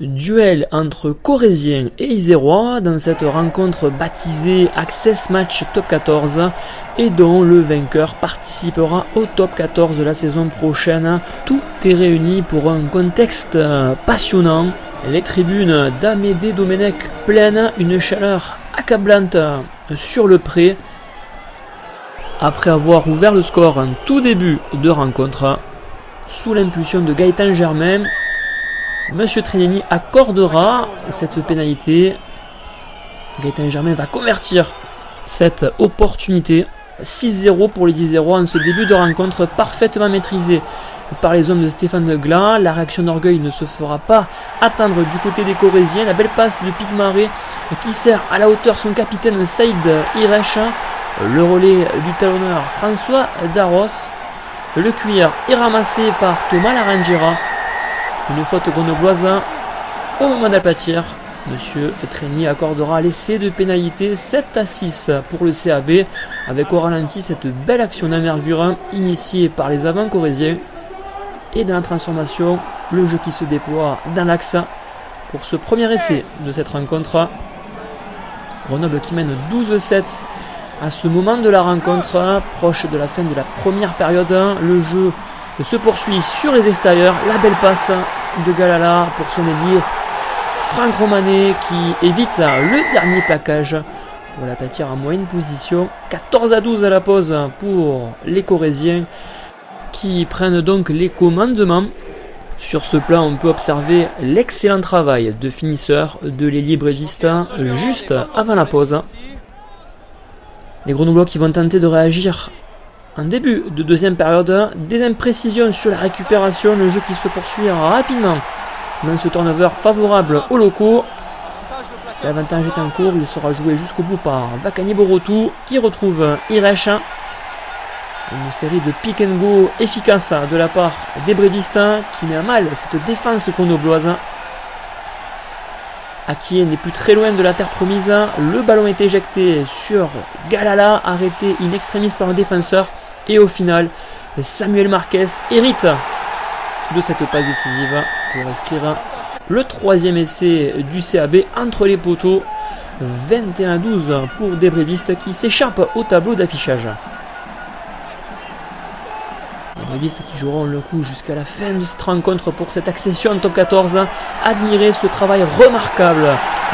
Duel entre Corésiens et Isérois dans cette rencontre baptisée Access Match Top 14 et dont le vainqueur participera au Top 14 de la saison prochaine. Tout est réuni pour un contexte passionnant. Les tribunes d'Amédée Domenech pleines, une chaleur accablante sur le pré. Après avoir ouvert le score en tout début de rencontre, sous l'impulsion de Gaëtan Germain, Monsieur Trineni accordera cette pénalité. Gaëtan Germain va convertir cette opportunité. 6-0 pour les Isérois en ce début de rencontre parfaitement maîtrisé par les hommes de Stéphane Degla. La réaction d'orgueil ne se fera pas attendre du côté des Corésiens. La belle passe de Pigmaré qui sert à la hauteur son capitaine Saïd Iresh. Le relais du talonneur François Darros. Le cuir est ramassé par Thomas Larangera. Une faute grenobloise au moment d'aplatir. Monsieur Trény accordera l'essai de pénalité 7-6 pour le CAB, avec au ralenti cette belle action d'envergure initiée par les avants corésiens. Et dans la transformation, le jeu qui se déploie dans l'axe pour ce premier essai de cette rencontre. Grenoble qui mène 12-7 à ce moment de la rencontre, proche de la fin de la première période. Le jeu se poursuit sur les extérieurs. La belle passe de Galala pour son ailier Franck Romanet qui évite le dernier plaquage pour la platir en moyenne position. 14-12 à la pause pour les Corésiens qui prennent donc les commandements. Sur ce plan, on peut observer l'excellent travail de finisseur de l'ailier brévista juste avant la pause. Les Grenoblois qui vont tenter de réagir en début de deuxième période. Des imprécisions sur la récupération, le jeu qui se poursuit rapidement dans ce turnover favorable aux locaux. L'avantage est en cours, il sera joué jusqu'au bout par Vakani Borotou qui retrouve Iresh. Une série de pick and go efficace de la part des brévistes qui met à mal cette défense grenobloise. Akié n'est plus très loin de la terre promise. Le ballon est éjecté sur Galala, arrêté in extremis par un défenseur. Et au final, Samuel Marquez hérite de cette passe décisive pour inscrire le troisième essai du CAB entre les poteaux. 21-12 pour des brévistes qui s'échappent au tableau d'affichage. Les brévistes qui joueront le coup jusqu'à la fin de cette rencontre pour cette accession en top 14. Admirez ce travail remarquable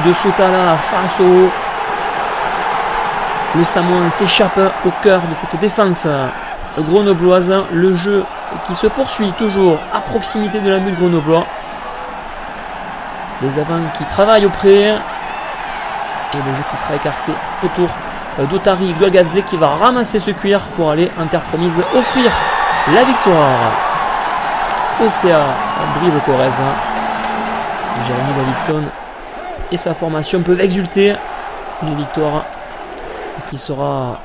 de Sotala face au... Le Samoan s'échappe au cœur de cette défense grenobloise. Le jeu qui se poursuit toujours à proximité de la bulle grenoblois. Les avants qui travaillent au pré. Et le jeu qui sera écarté autour d'Otari Gogadze qui va ramasser ce cuir pour aller en terre promise offrir la victoire au CA Brive-Corrèze. Jérémy Davidson et sa formation peuvent exulter. Une victoire qui sera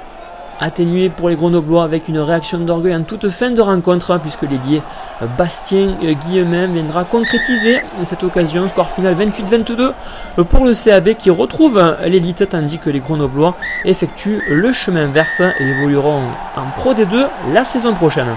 atténuée pour les Grenoblois avec une réaction d'orgueil en toute fin de rencontre, puisque l'ailier Bastien Guillemin viendra concrétiser cette occasion. Score final 28-22 pour le CAB qui retrouve l'élite, tandis que les Grenoblois effectuent le chemin inverse et évolueront en Pro D2 la saison prochaine.